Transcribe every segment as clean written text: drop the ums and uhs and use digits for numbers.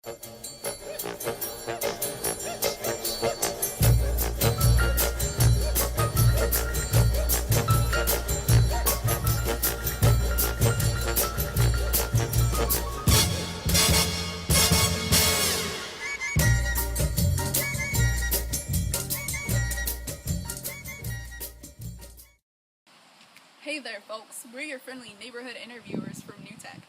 Hey there folks, we're your friendly neighborhood interviewers from New Tech,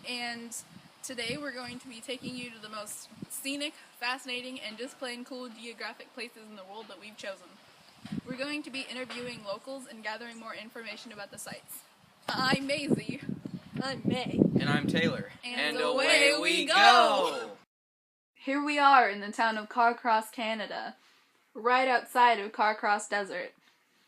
and today we're going to be taking you to the most scenic, fascinating, and just plain cool geographic places in the world that we've chosen. We're going to be interviewing locals and gathering more information about the sites. I'm Maisie. I'm May. And I'm Taylor. And away we go! Here we are in the town of Carcross, Canada, right outside of Carcross Desert.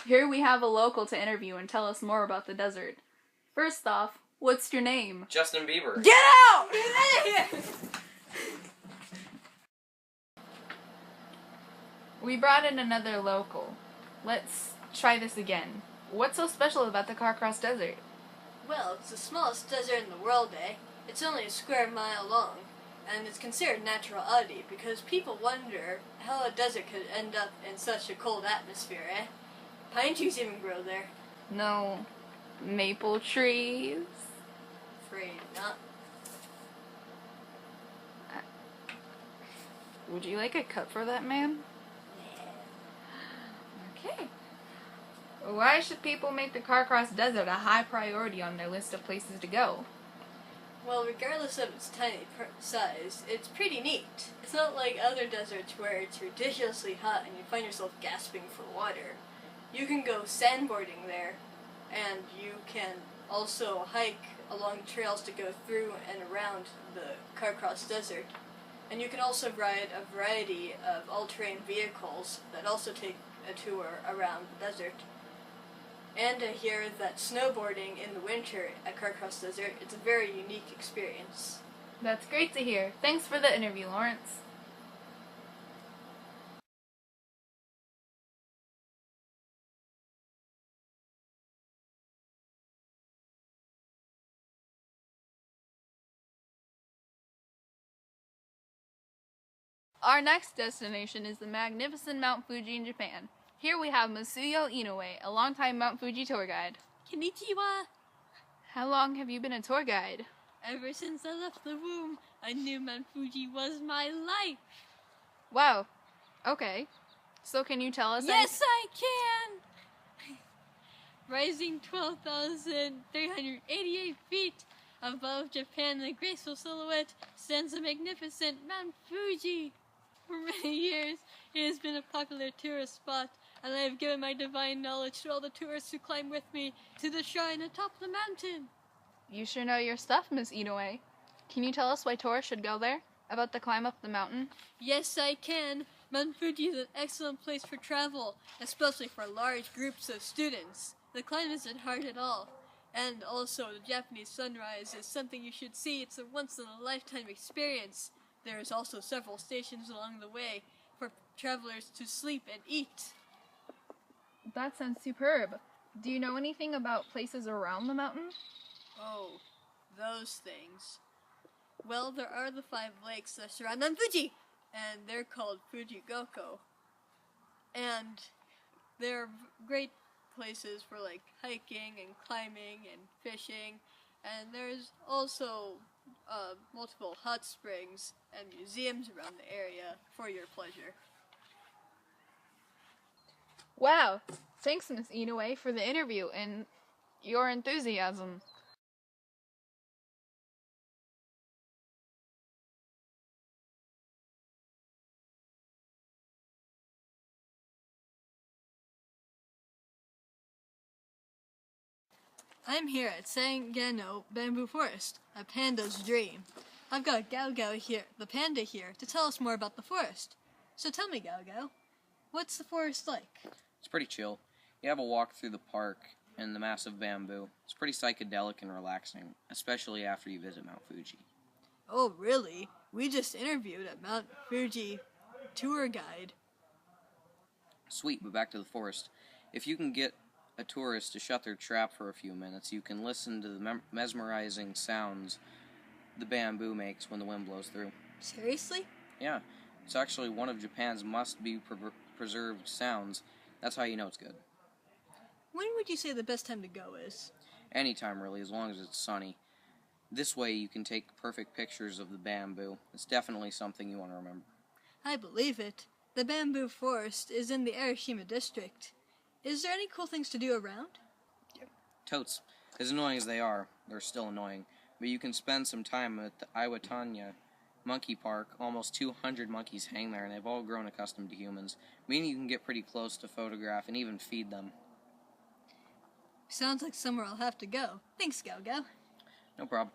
Here we have a local to interview and tell us more about the desert. First off, what's your name? Justin Bieber. Get out! We brought in another local. Let's try this again. What's so special about the Carcross Desert? Well, it's the smallest desert in the world, eh? It's only a square mile long, and it's considered natural oddity because people wonder how a desert could end up in such a cold atmosphere, eh? Pine trees even grow there. No maple trees? Afraid not. Would you like a cut for that man? Okay. Why should people make the Carcross Desert a high priority on their list of places to go? Well, regardless of its tiny size, it's pretty neat. It's not like other deserts where it's ridiculously hot and you find yourself gasping for water. You can go sandboarding there, and you can also hike along trails to go through and around the Carcross Desert. And you can also ride a variety of all-terrain vehicles that also take a tour around the desert. And I hear that snowboarding in the winter at Carcross Desert is a very unique experience. That's great to hear. Thanks for the interview, Lawrence. Our next destination is the magnificent Mount Fuji in Japan. Here we have Masuyo Inoue, a longtime Mount Fuji tour guide. Konnichiwa! How long have you been a tour guide? Ever since I left the womb, I knew Mount Fuji was my life. Wow. Okay. So can you tell us? Yes, I can! Rising 12,388 feet above Japan in a graceful silhouette stands the magnificent Mount Fuji. For many years, it has been a popular tourist spot, and I have given my divine knowledge to all the tourists who climb with me to the shrine atop the mountain. You sure know your stuff, Miss Inoue. Can you tell us why tourists should go there? About the climb up the mountain? Yes, I can. Mount Fuji is an excellent place for travel, especially for large groups of students. The climb isn't hard at all. And also, the Japanese sunrise is something you should see. It's a once-in-a-lifetime experience. There is also several stations along the way for travelers to sleep and eat. That sounds superb. Do you know anything about places around the mountain? Oh, those things. Well, there are the 5 lakes that surround Mount Fuji, and they're called Fujigoko. And they're great places for like hiking and climbing and fishing, and there's also multiple hot springs and museums around the area for your pleasure. Wow. Thanks, Miss Inoue, for the interview and your enthusiasm. I'm here at Sangano Bamboo Forest, a panda's dream. I've got Gao Gao here, the panda here, to tell us more about the forest. So tell me, Gao Gao, what's the forest like? It's pretty chill. You have a walk through the park and the massive bamboo. It's pretty psychedelic and relaxing, especially after you visit Mount Fuji. Oh, really? We just interviewed a Mount Fuji tour guide. Sweet, but back to the forest. If you can get a tourist to shut their trap for a few minutes, you can listen to the mesmerizing sounds the bamboo makes when the wind blows through. Seriously? Yeah, it's actually one of Japan's must-be-preserved sounds. That's how you know it's good. When would you say the best time to go is? Anytime, really, as long as it's sunny. This way you can take perfect pictures of the bamboo. It's definitely something you want to remember. I believe it. The bamboo forest is in the Arashima district. Is there any cool things to do around? Totes. As annoying as they are, they're still annoying. But you can spend some time at the Iwatanya Monkey Park. Almost 200 monkeys hang there, and they've all grown accustomed to humans, meaning you can get pretty close to photograph and even feed them. Sounds like somewhere I'll have to go. Thanks, Go-Go. No problem.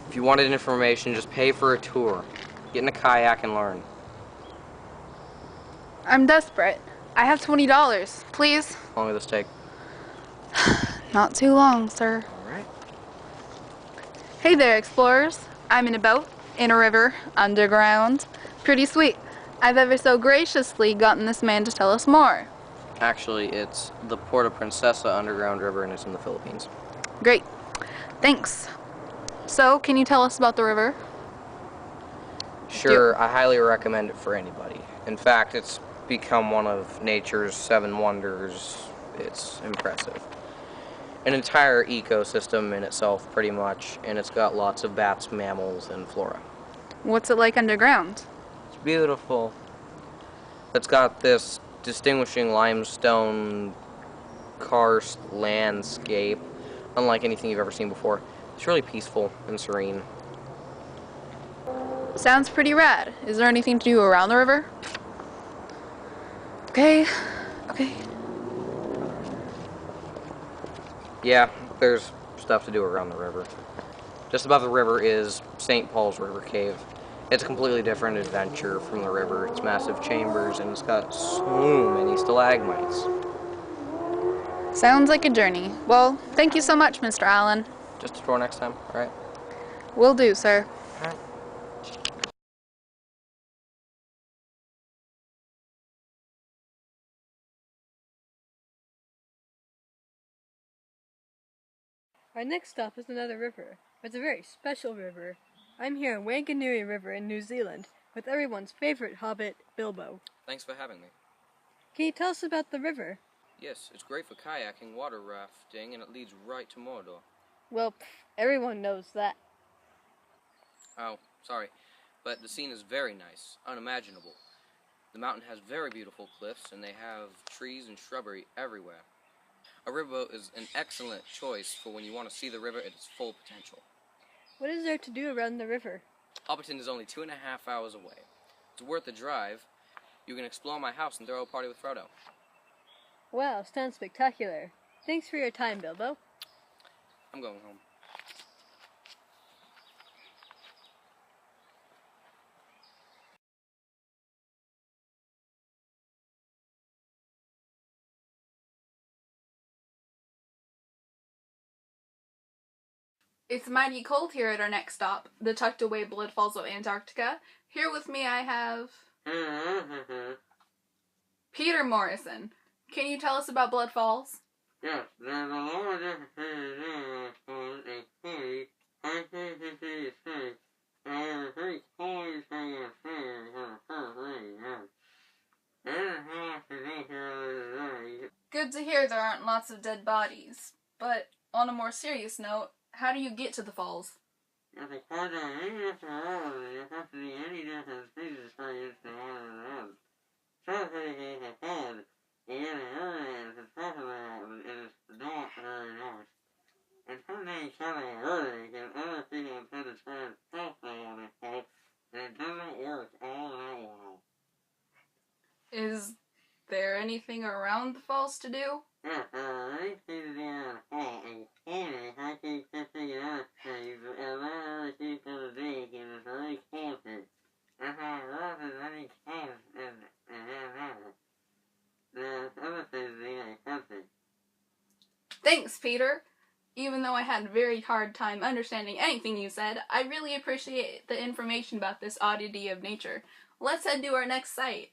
If you wanted information, just pay for a tour. Get in a kayak and learn. I'm desperate. I have $20. Please? How long will this take? Not too long, sir. Alright. Hey there, explorers. I'm in a boat, in a river, underground. Pretty sweet. I've ever so graciously gotten this man to tell us more. Actually, it's the Puerto Princesa Underground River, and it's in the Philippines. Great. Thanks. So, can you tell us about the river? Sure, I highly recommend it for anybody. In fact, it's become one of nature's 7 wonders. It's impressive. An entire ecosystem in itself, pretty much, and it's got lots of bats, mammals, and flora. What's it like underground? It's beautiful. It's got this distinguishing limestone karst landscape, unlike anything you've ever seen before. It's really peaceful and serene. Sounds pretty rad. Is there anything to do around the river? Okay. Yeah, there's stuff to do around the river. Just above the river is St. Paul's River Cave. It's a completely different adventure from the river. It's massive chambers, and it's got so many stalagmites. Sounds like a journey. Well, thank you so much, Mr. Allen. Just a tour next time, alright? Will do, sir. Alright. Our next stop is another river. It's a very special river. I'm here in Wanganui River in New Zealand with everyone's favorite hobbit, Bilbo. Thanks for having me. Can you tell us about the river? Yes, it's great for kayaking, water rafting, and it leads right to Mordor. Well, everyone knows that. Oh, sorry, but the scene is very nice, unimaginable. The mountain has very beautiful cliffs, and they have trees and shrubbery everywhere. A riverboat is an excellent choice for when you want to see the river at its full potential. What is there to do around the river? Hobbiton is only 2.5 hours away. It's worth the drive. You can explore my house and throw a party with Frodo. Wow, sounds spectacular. Thanks for your time, Bilbo. I'm going home. It's mighty cold here at our next stop, the tucked away Blood Falls of Antarctica. Here with me I have... Peter Morrison. Can you tell us about Blood Falls? Yes, there's a lot of different Good to hear there aren't lots of dead bodies. But on a more serious note, how do you get to the falls? Is there anything around the falls to do? Thanks, Peter. Even though I had a very hard time understanding anything you said, I really appreciate the information about this oddity of nature. Let's head to our next site.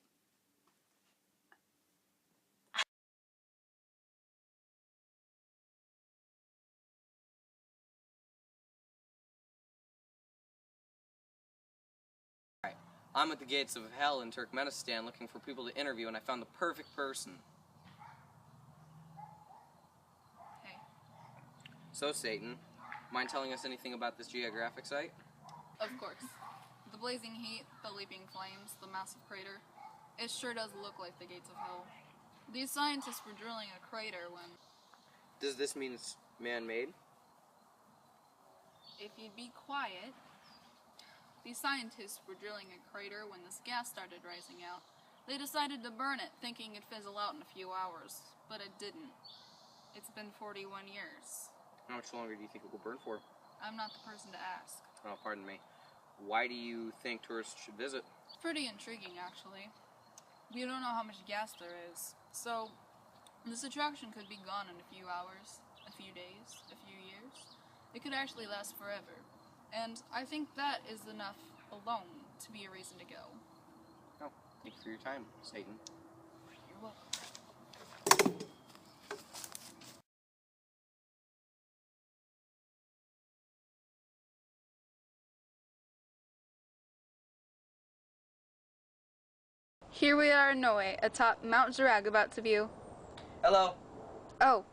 I'm at the gates of hell in Turkmenistan looking for people to interview, and I found the perfect person. Hey. So, Satan, mind telling us anything about this geographic site? Of course. The blazing heat, the leaping flames, the massive crater. It sure does look like the gates of hell. These scientists were drilling a crater when... Does this mean it's man-made? If you'd be quiet... These scientists were drilling a crater when this gas started rising out. They decided to burn it, thinking it'd fizzle out in a few hours, but it didn't. It's been 41 years. How much longer do you think it will burn for? I'm not the person to ask. Oh, pardon me. Why do you think tourists should visit? It's pretty intriguing, actually. We don't know how much gas there is, so this attraction could be gone in a few hours, a few days, a few years. It could actually last forever. And I think that is enough alone to be a reason to go. Oh, thank you for your time, Satan. You're welcome. Here we are in Norway, atop Mount Zerag, about to view. Hello, Oh,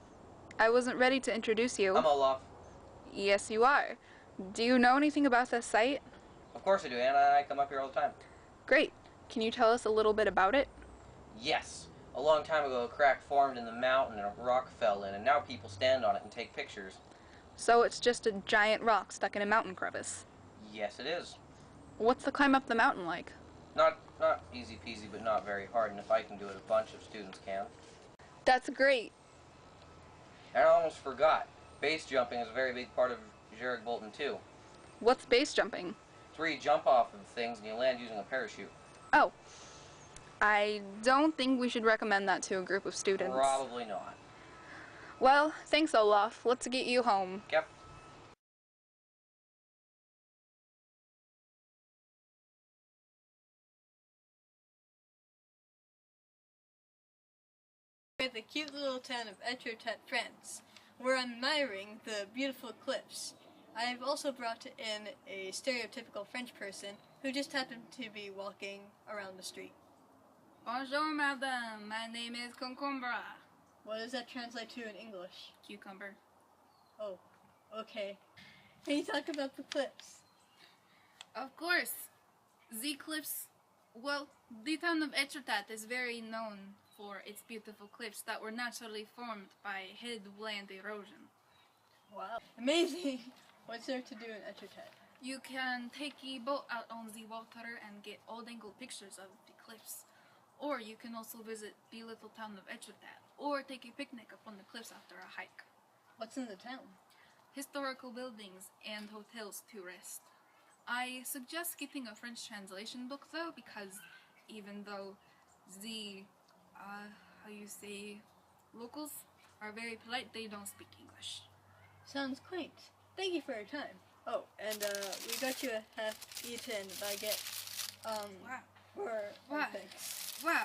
I wasn't ready to introduce you. I'm Olaf. Yes, you are. Do you know anything about this site? Of course I do. Anna and I come up here all the time. Great. Can you tell us a little bit about it? Yes. A long time ago, a crack formed in the mountain and a rock fell in, and now people stand on it and take pictures. So it's just a giant rock stuck in a mountain crevice. Yes, it is. What's the climb up the mountain like? Not easy peasy, but not very hard, and if I can do it, a bunch of students can. That's great. And I almost forgot. Base jumping is a very big part of Zurich Bolton too. What's base jumping? It's where you jump off of things and you land using a parachute. Oh. I don't think we should recommend that to a group of students. Probably not. Well, thanks, Olaf. Let's get you home. Yep. We're at the cute little town of Etretat, France. We're admiring the beautiful cliffs. I've also brought in a stereotypical French person who just happened to be walking around the street. Bonjour, madame. My name is Concombre. What does that translate to in English? Cucumber. Oh, okay. Can you talk about the cliffs? Of course. The cliffs, well, the town of Etretat is very known for its beautiful cliffs that were naturally formed by headland erosion. Wow. Amazing! What's there to do in Etretat? You can take a boat out on the water and get old-angle pictures of the cliffs. Or you can also visit the little town of Etretat, or take a picnic up on the cliffs after a hike. What's in the town? Historical buildings and hotels to rest. I suggest getting a French translation book though, because even though the, how you say, locals are very polite, they don't speak English. Sounds quaint. Thank you for your time. Oh, and we got you a half-eaten baguette. Wow. For Wow. thanks. Wow.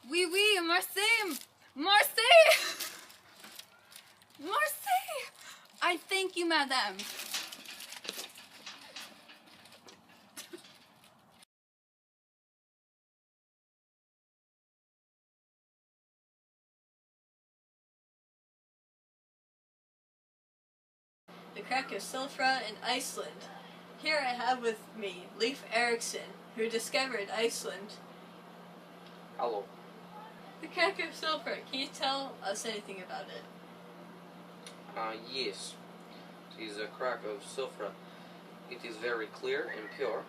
Oui, oui, merci! Merci! Merci! I thank you, madame. The crack of sulfur in Iceland. Here I have with me Leif Erikson, who discovered Iceland. Hello. The crack of sulfur, can you tell us anything about it? Yes. It is a crack of sulfur. It is very clear and pure,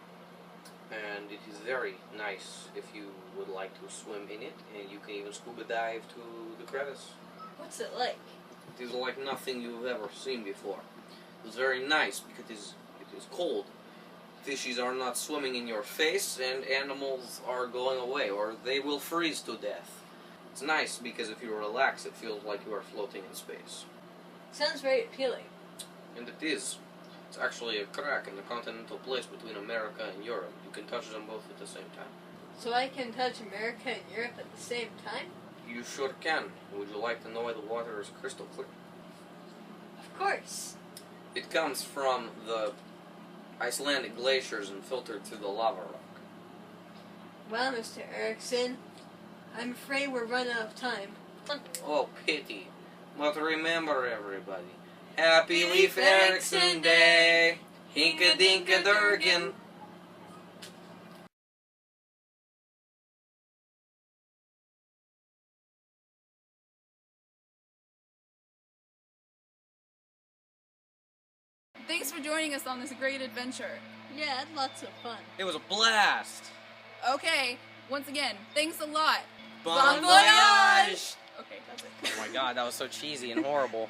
and it is very nice if you would like to swim in it, and you can even scuba dive to the crevice. What's it like? It is like nothing you've ever seen before. It's very nice because it is cold. Fishes are not swimming in your face, and animals are going away, or they will freeze to death. It's nice because if you relax, it feels like you are floating in space. Sounds very appealing. And it is. It's actually a crack in the continental place between America and Europe. You can touch them both at the same time. So I can touch America and Europe at the same time? You sure can. Would you like to know why the water is crystal clear? Of course. It comes from the Icelandic glaciers and filtered through the lava rock. Well, Mr. Erickson, I'm afraid we're running out of time. Oh, pity. But remember, everybody, Happy Leif Erikson Day! Hinka Dinka Durgan! Thanks for joining us on this great adventure. Yeah, I had lots of fun. It was a blast! Okay, once again, thanks a lot. Bon voyage! Okay, that's it. Oh my god, that was so cheesy and horrible.